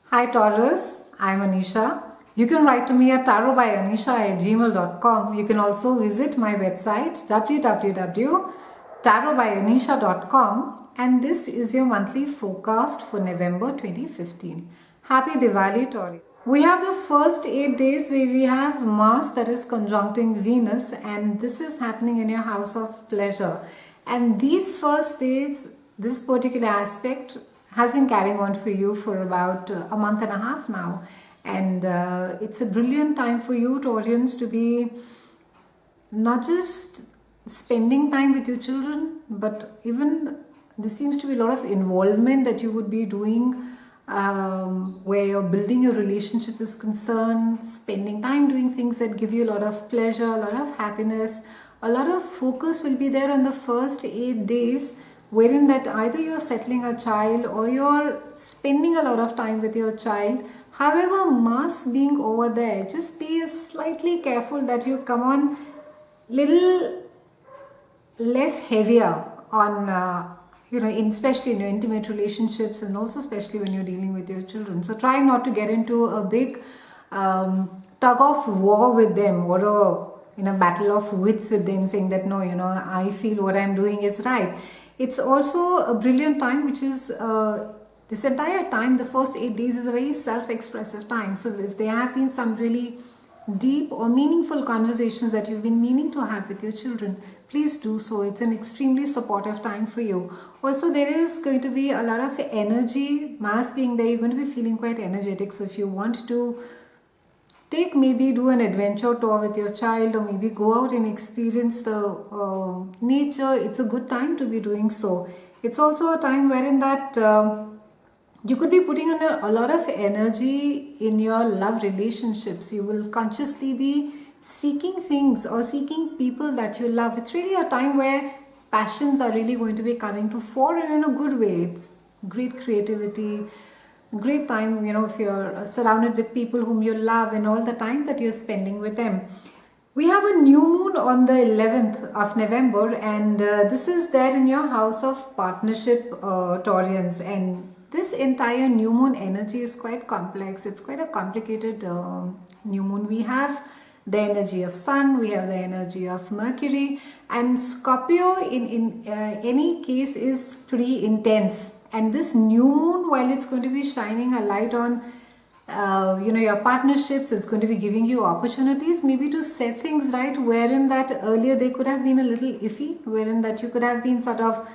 Hi Taurus, I'm Anisha. You can write to me at tarotbyanisha@gmail.com. You can also visit my website www.tarotbyanisha.com, and this is your monthly forecast for November 2015. Happy Diwali, Taurus. We have the first 8 days where we have Mars that is conjuncting Venus, and this is happening in your house of pleasure. And these first days, this particular aspect has been carrying on for you for about a month and a half now. And it's a brilliant time for you, Taurians, to be not just spending time with your children, but even there seems to be a lot of involvement that you would be doing where you're building your relationship is concerned, spending time doing things that give you a lot of pleasure, a lot of happiness. A lot of focus will be there on the first 8 days, wherein that either you're settling a child or you're spending a lot of time with your child. However, Mars being over there, just be slightly careful that you come on little less heavier on especially in your intimate relationships, and also especially when you're dealing with your children. So try not to get into a big tug of war with them, or a battle of wits with them, saying that no, I feel what I'm doing is right. It's also a brilliant time, which is this entire time, the first 8 days is a very self-expressive time. So if there have been some really deep or meaningful conversations that you've been meaning to have with your children, please do so. It's an extremely supportive time for you. Also, there is going to be a lot of energy. Mars being there, you're going to be feeling quite energetic. So if you want to maybe do an adventure tour with your child, or maybe go out and experience the nature, it's a good time to be doing so. It's also a time wherein that you could be putting in a lot of energy in your love relationships. You will consciously be seeking things or seeking people that you love. It's really a time where passions are really going to be coming to fore, and in a good way. It's great creativity, great time, if you're surrounded with people whom you love, and all the time that you're spending with them. We have a new moon on the 11th of November, and this is there in your house of partnership, Taurians. And this entire new moon energy is quite complex. It's quite a complicated new moon. We have the energy of Sun, we have the energy of Mercury, and Scorpio in any case is pretty intense. And this new moon, while it's going to be shining a light on your partnerships, is going to be giving you opportunities maybe to set things right, wherein that earlier they could have been a little iffy, wherein that you could have been sort of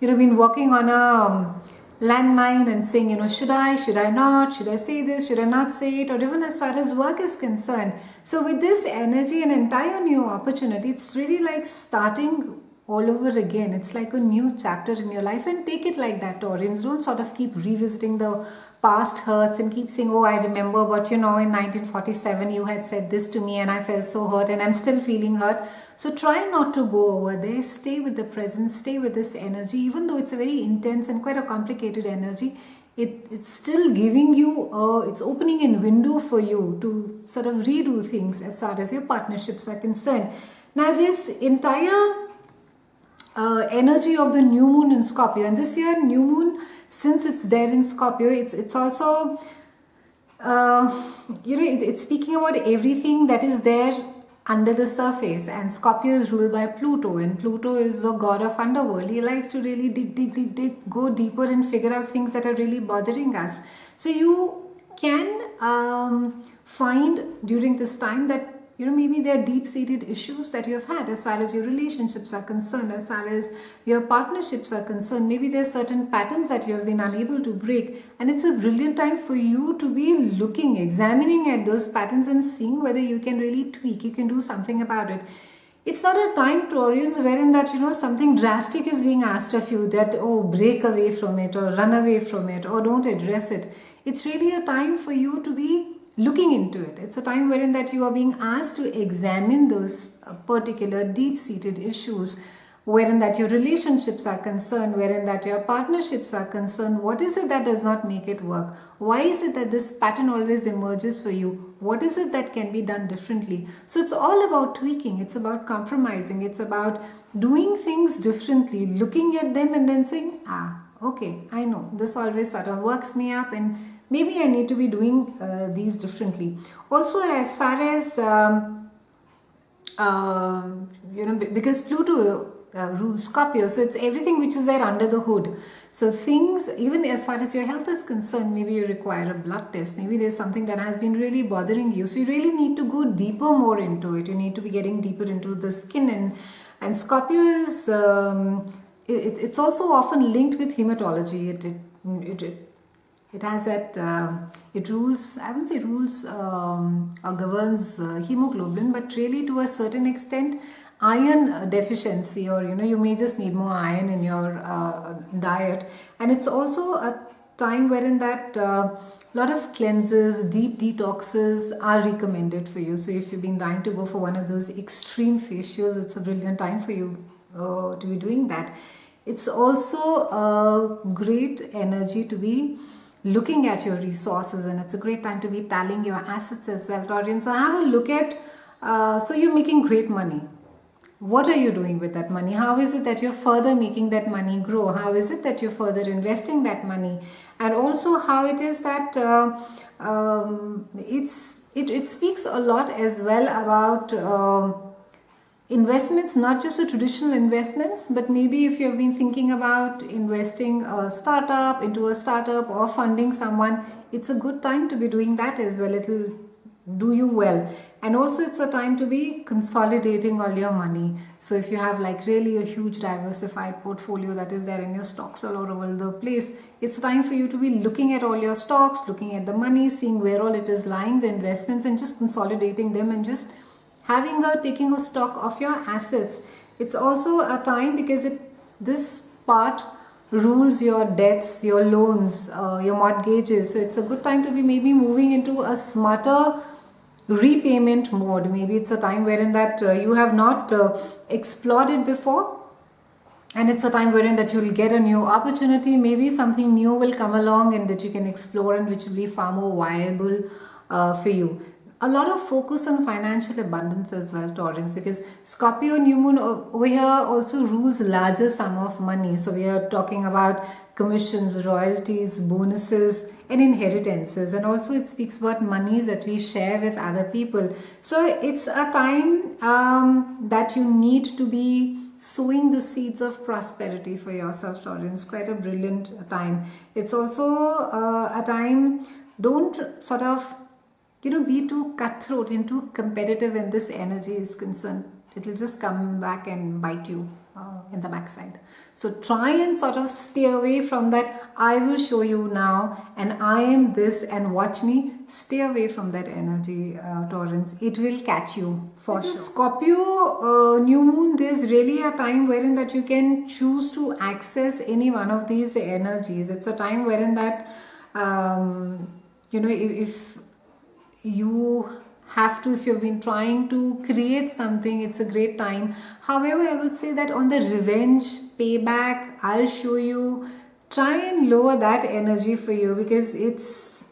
been working on a landmine and saying, should I not, should I say this, should I not say it, or even as far as work is concerned. So with this energy, an entire new opportunity, it's really like starting all over again. It's like a new chapter in your life, and take it like that, Taurians. Don't sort of keep revisiting the past hurts and keep saying, oh, I remember, but in 1947 you had said this to me and I felt so hurt and I'm still feeling hurt. So try not to go over there. Stay with the present, stay with this energy. Even though it's a very intense and quite a complicated energy, it's still giving you, it's opening a window for you to sort of redo things as far as your partnerships are concerned. Now this entire energy of the new moon in Scorpio, and this year new moon, since it's there in Scorpio, it's also it's speaking about everything that is there under the surface. And Scorpio is ruled by Pluto, and Pluto is a god of underworld. He likes to really dig, go deeper and figure out things that are really bothering us. So you can find during this time that maybe there are deep-seated issues that you have had as far as your relationships are concerned, as far as your partnerships are concerned. Maybe there are certain patterns that you have been unable to break, and it's a brilliant time for you to be looking, examining at those patterns and seeing whether you can really tweak, you can do something about it. It's not a time, Taurians, wherein that something drastic is being asked of you, that break away from it, or run away from it, or don't address it. It's really a time for you to be looking into it. It's a time wherein that you are being asked to examine those particular deep-seated issues, wherein that your relationships are concerned, wherein that your partnerships are concerned. What is it that does not make it work? Why is it that this pattern always emerges for you? What is it that can be done differently? So it's all about tweaking. It's about compromising. It's about doing things differently, looking at them and then saying, okay, I know this always sort of works me up, and maybe I need to be doing these differently. Also, as far as because Pluto rules Scorpio, so it's everything which is there under the hood. So things, even as far as your health is concerned, maybe you require a blood test, maybe there's something that has been really bothering you, so you really need to go deeper more into it. You need to be getting deeper into the skin, and Scorpio is it's also often linked with hematology. It has that, it rules, I wouldn't say rules or governs hemoglobin, but really to a certain extent iron deficiency, or you may just need more iron in your diet. And it's also a time wherein that lot of cleanses, deep detoxes are recommended for you. So if you've been dying to go for one of those extreme facials, it's a brilliant time for you to be doing that. It's also a great energy to be looking at your resources, and it's a great time to be tallying your assets as well, Taurian. So have a look at, so you're making great money. What are you doing with that money? How is it that you're further making that money grow? How is it that you're further investing that money? And also how it is that it speaks a lot as well about investments, not just the traditional investments, but maybe if you've been thinking about investing into a startup or funding someone, it's a good time to be doing that as well. It'll do you well. And also it's a time to be consolidating all your money. So if you have like really a huge diversified portfolio that is there in your stocks all over the place, it's time for you to be looking at all your stocks, looking at the money, seeing where all it is lying, the investments, and just consolidating them and just taking a stock of your assets. It's also a time because this part rules your debts, your loans, your mortgages. So it's a good time to be maybe moving into a smarter repayment mode. Maybe it's a time wherein that you have not explored it before, and it's a time wherein that you will get a new opportunity. Maybe something new will come along and that you can explore, and which will be far more viable for you. A lot of focus on financial abundance as well, Taurans, because Scorpio new moon over here also rules larger sum of money. So we are talking about commissions, royalties, bonuses, and inheritances. And also it speaks about monies that we share with other people. So it's a time that you need to be sowing the seeds of prosperity for yourself, Taurans. Quite a brilliant time. It's also a time, don't sort of be too cutthroat and too competitive when this energy is concerned. It will just come back and bite you in the backside. So try and sort of stay away from that. I will show you now and I am this and watch me. Stay away from that energy, Taurans. It will catch you for sure. Scorpio new moon, there's really a time wherein that you can choose to access any one of these energies. It's a time wherein that if you have to, if you've been trying to create something, it's a great time. However, I would say that on the revenge, payback, I'll show you, try and lower that energy for you, because it's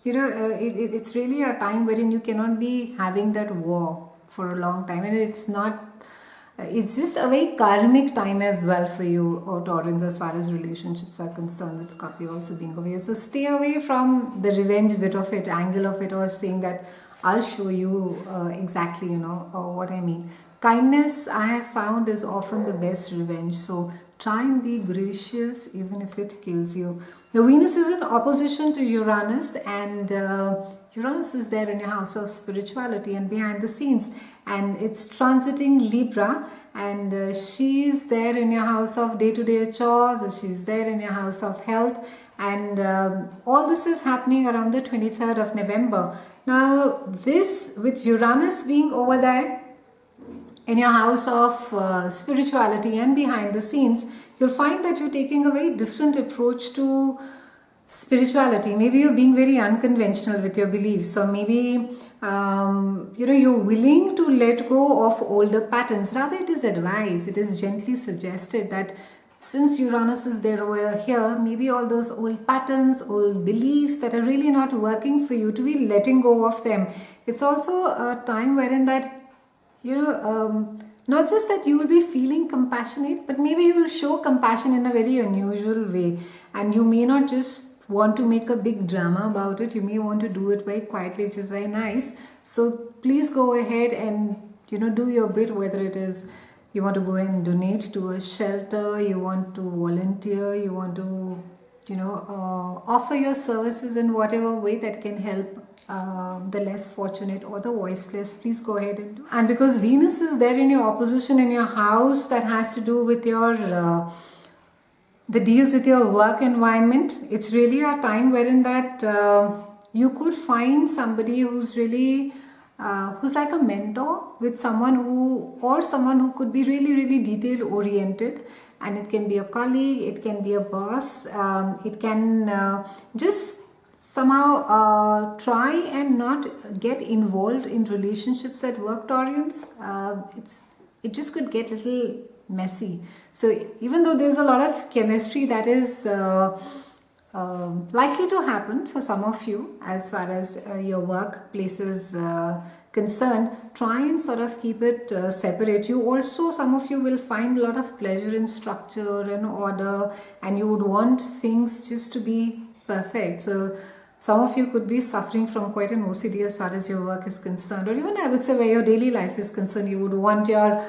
it's really a time wherein you cannot be having that war for a long time, and it's just a very karmic time as well for you, Taurans, as far as relationships are concerned, with Scorpio also being over here. So stay away from the revenge bit of it, angle of it, or saying that I'll show you exactly, what I mean. Kindness, I have found, is often the best revenge. So try and be gracious even if it kills you. The Venus is in opposition to Uranus, and Uranus is there in your house of spirituality and behind the scenes, and it's transiting Libra, and she's there in your house of day-to-day chores, she's there in your house of health, and all this is happening around the 23rd of November. Now this, with Uranus being over there in your house of spirituality and behind the scenes, you'll find that you're taking a very different approach to spirituality. Maybe you're being very unconventional with your beliefs, or maybe you're willing to let go of older patterns. Rather, it is advised, it is gently suggested that since Uranus is there over here, maybe all those old patterns, old beliefs that are really not working for you, to be letting go of them. It's also a time wherein that not just that you will be feeling compassionate, but maybe you will show compassion in a very unusual way, and you may not just want to make a big drama about it. You may want to do it very quietly, which is very nice. So please go ahead and do your bit, whether it is you want to go and donate to a shelter, you want to volunteer, you want to offer your services in whatever way that can help the less fortunate or the voiceless. Please go ahead and do. And because Venus is there in your opposition in your house, that has to do with your the deals with your work environment. It's really a time wherein that you could find somebody who's really who's like a mentor, with someone who could be really detail oriented. And it can be a colleague, it can be a boss, it can just somehow try and not get involved in relationships at work, Taurians. It just could get a little messy. So even though there's a lot of chemistry that is likely to happen for some of you as far as your workplace is concerned, try and sort of keep it separate. You also, some of you will find a lot of pleasure in structure and order, and you would want things just to be perfect. So some of you could be suffering from quite an OCD as far as your work is concerned, or even I would say where your daily life is concerned. You would want your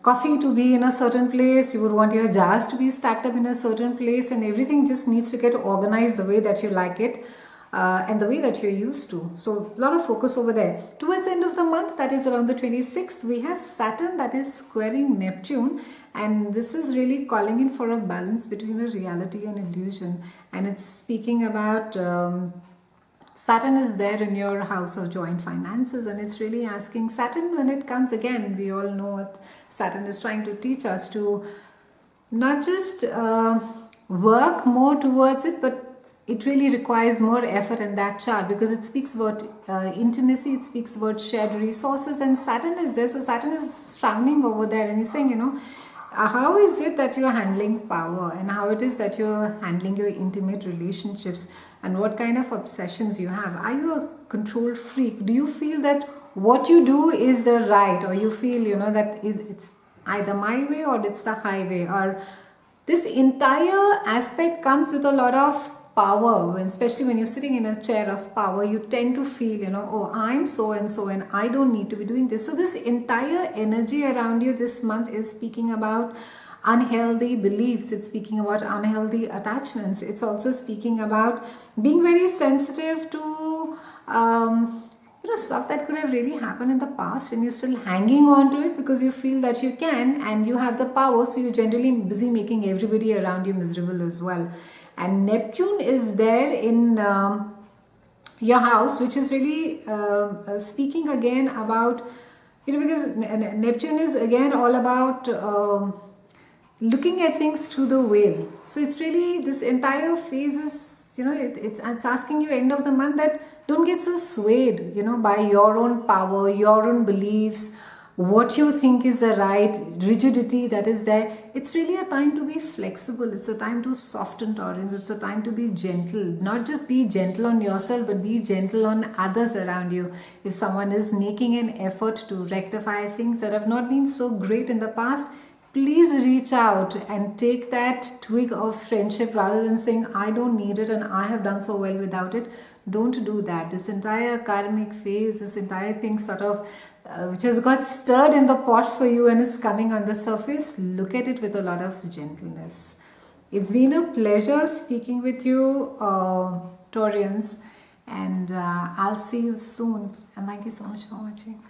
coffee to be in a certain place, you would want your jars to be stacked up in a certain place, and everything just needs to get organized the way that you like it and the way that you're used to. So a lot of focus over there. Towards the end of the month, that is around the 26th, we have Saturn that is squaring Neptune, and this is really calling in for a balance between a reality and illusion. And it's speaking about Saturn is there in your house of joint finances, and it's really asking Saturn, when it comes again, we all know what Saturn is trying to teach us, to not just work more towards it, but it really requires more effort in that chart, because it speaks about intimacy, it speaks about shared resources, and Saturn is there. So Saturn is frowning over there, and he's saying, how is it that you're handling power, and how it is that you're handling your intimate relationships, and what kind of obsessions you have. Are you a control freak? Do you feel that what you do is the right, or you feel that it's either my way or it's the highway? Or this entire aspect comes with a lot of power, especially when you're sitting in a chair of power. You tend to feel, oh, I'm so and so, and I don't need to be doing this. So this entire energy around you this month is speaking about unhealthy beliefs, it's speaking about unhealthy attachments, it's also speaking about being very sensitive to stuff that could have really happened in the past, and you're still hanging on to it because you feel that you can and you have the power, so you're generally busy making everybody around you miserable as well. And Neptune is there in your house, which is really speaking again about, because Neptune is again all about looking at things through the veil. So it's really, this entire phase is, it's asking you end of the month that don't get so swayed, by your own power, your own beliefs, what you think is the right rigidity that is there. It's really a time to be flexible. It's a time to soften tolerance. It's a time to be gentle. Not just be gentle on yourself, but be gentle on others around you. If someone is making an effort to rectify things that have not been so great in the past, please reach out and take that twig of friendship rather than saying, I don't need it and I have done so well without it. Don't do that. This entire karmic phase, this entire thing sort of which has got stirred in the pot for you and is coming on the surface, look at it with a lot of gentleness. It's been a pleasure speaking with you, Taurians, and I'll see you soon. And thank you so much for watching.